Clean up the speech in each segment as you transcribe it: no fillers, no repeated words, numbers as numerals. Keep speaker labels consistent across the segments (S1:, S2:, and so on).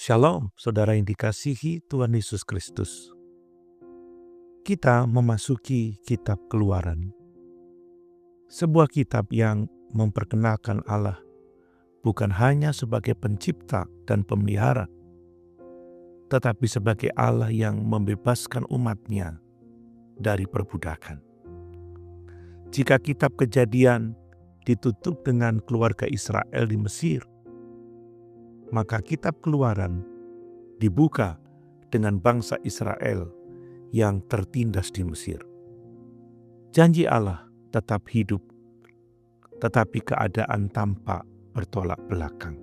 S1: Shalom, saudara yang dikasihi Tuhan Yesus Kristus. Kita memasuki kitab Keluaran, sebuah kitab yang memperkenalkan Allah bukan hanya sebagai pencipta dan pemelihara, tetapi sebagai Allah yang membebaskan umatnya dari perbudakan. Jika kitab Kejadian ditutup dengan keluarga Israel di Mesir, maka kitab Keluaran dibuka dengan bangsa Israel yang tertindas di Mesir. Janji Allah tetap hidup, tetapi keadaan tampak bertolak belakang.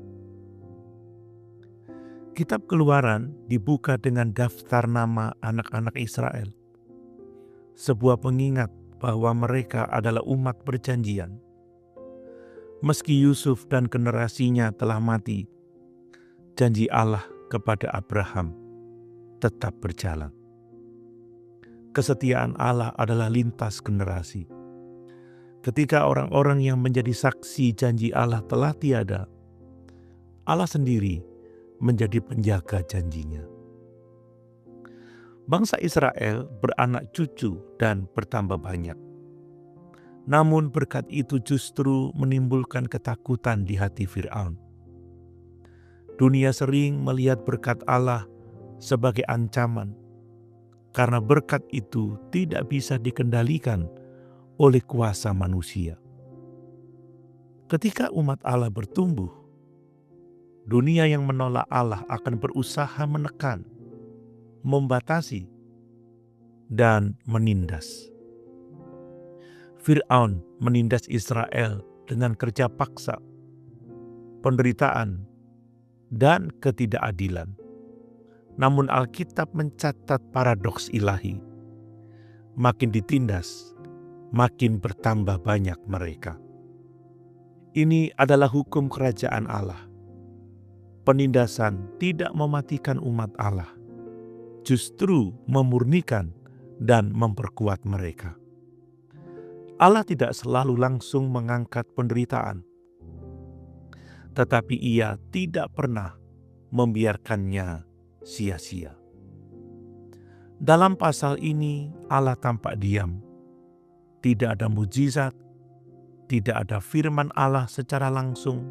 S1: Kitab Keluaran dibuka dengan daftar nama anak-anak Israel, sebuah pengingat bahwa mereka adalah umat perjanjian. Meski Yusuf dan generasinya telah mati, janji Allah kepada Abraham tetap berjalan. Kesetiaan Allah adalah lintas generasi. Ketika orang-orang yang menjadi saksi janji Allah telah tiada, Allah sendiri menjadi penjaga janjinya. Bangsa Israel beranak cucu dan bertambah banyak. Namun berkat itu justru menimbulkan ketakutan di hati Fir'aun. Dunia sering melihat berkat Allah sebagai ancaman, karena berkat itu tidak bisa dikendalikan oleh kuasa manusia. Ketika umat Allah bertumbuh, dunia yang menolak Allah akan berusaha menekan, membatasi, dan menindas. Fir'aun menindas Israel dengan kerja paksa, penderitaan, dan ketidakadilan. Namun Alkitab mencatat paradoks ilahi. Makin ditindas, makin bertambah banyak mereka. Ini adalah hukum kerajaan Allah. Penindasan tidak mematikan umat Allah, justru memurnikan dan memperkuat mereka. Allah tidak selalu langsung mengangkat penderitaan, tetapi Ia tidak pernah membiarkannya sia-sia. Dalam pasal ini Allah tampak diam. Tidak ada mujizat, tidak ada firman Allah secara langsung,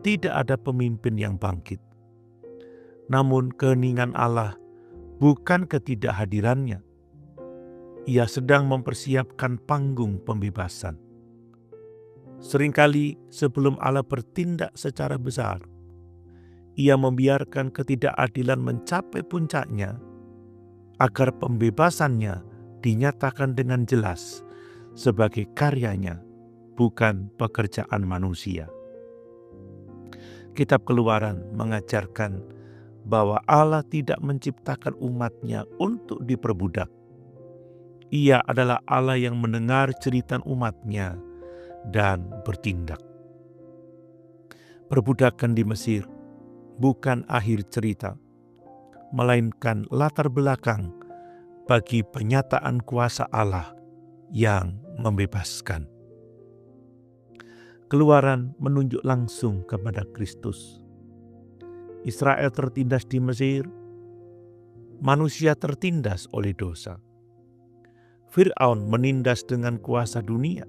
S1: tidak ada pemimpin yang bangkit. Namun keheningan Allah bukan ketidakhadirannya. Ia sedang mempersiapkan panggung pembebasan. Seringkali sebelum Allah bertindak secara besar, Ia membiarkan ketidakadilan mencapai puncaknya agar pembebasannya dinyatakan dengan jelas sebagai karyanya, bukan pekerjaan manusia. Kitab Keluaran mengajarkan bahwa Allah tidak menciptakan umatnya untuk diperbudak. Ia adalah Allah yang mendengar cerita umatnya dan bertindak. Perbudakan di Mesir bukan akhir cerita, melainkan latar belakang bagi penyataan kuasa Allah yang membebaskan. Keluaran menunjuk langsung kepada Kristus. Israel tertindas di Mesir, manusia tertindas oleh dosa. Fir'aun menindas dengan kuasa dunia.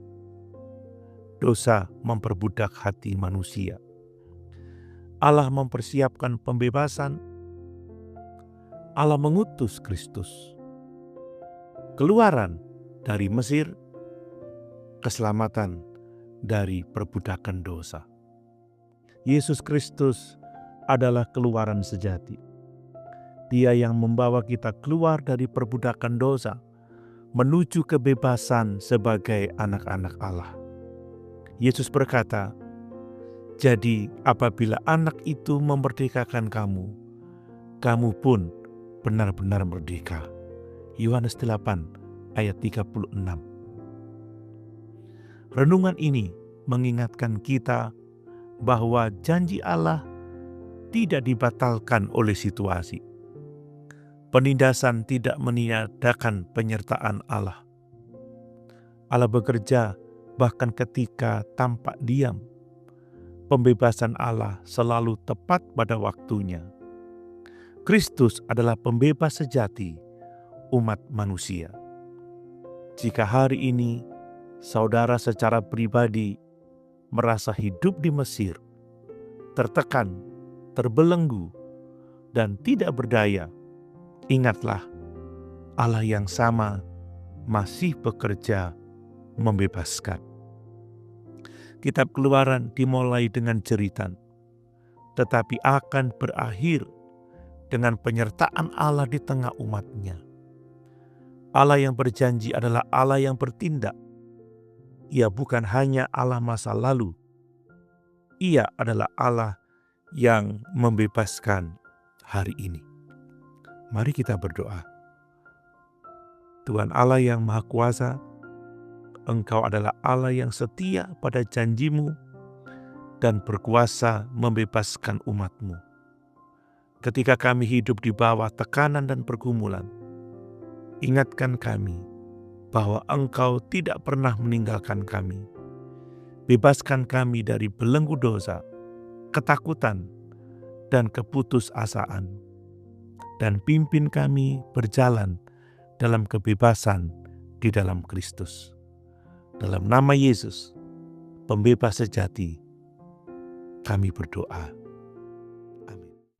S1: Dosa memperbudak hati manusia. Allah mempersiapkan pembebasan. Allah mengutus Kristus. Keluaran dari Mesir, keselamatan dari perbudakan dosa. Yesus Kristus adalah keluaran sejati. Dia yang membawa kita keluar dari perbudakan dosa, menuju kebebasan sebagai anak-anak Allah. Yesus berkata, "Jadi apabila anak itu memerdekakan kamu, kamu pun benar-benar merdeka." Yohanes 8 ayat 36. Renungan ini mengingatkan kita bahwa janji Allah tidak dibatalkan oleh situasi. Penindasan tidak meniadakan penyertaan Allah. Allah bekerja bahkan ketika tampak diam. Pembebasan Allah selalu tepat pada waktunya. Kristus adalah pembebas sejati umat manusia. Jika hari ini saudara secara pribadi merasa hidup di Mesir, tertekan, terbelenggu, dan tidak berdaya, ingatlah Allah yang sama masih bekerja membebaskan. Kitab Keluaran dimulai dengan jeritan, tetapi akan berakhir dengan penyertaan Allah di tengah umatnya. Allah yang berjanji adalah Allah yang bertindak. Ia bukan hanya Allah masa lalu. Ia adalah Allah yang membebaskan hari ini. Mari kita berdoa. Tuhan Allah yang Maha Kuasa, Engkau adalah Allah yang setia pada janjimu dan berkuasa membebaskan umat-Mu. Ketika kami hidup di bawah tekanan dan pergumulan, ingatkan kami bahwa Engkau tidak pernah meninggalkan kami. Bebaskan kami dari belenggu dosa, ketakutan, dan keputusasaan. Dan pimpin kami berjalan dalam kebebasan di dalam Kristus. Dalam nama Yesus, pembebas sejati, kami berdoa.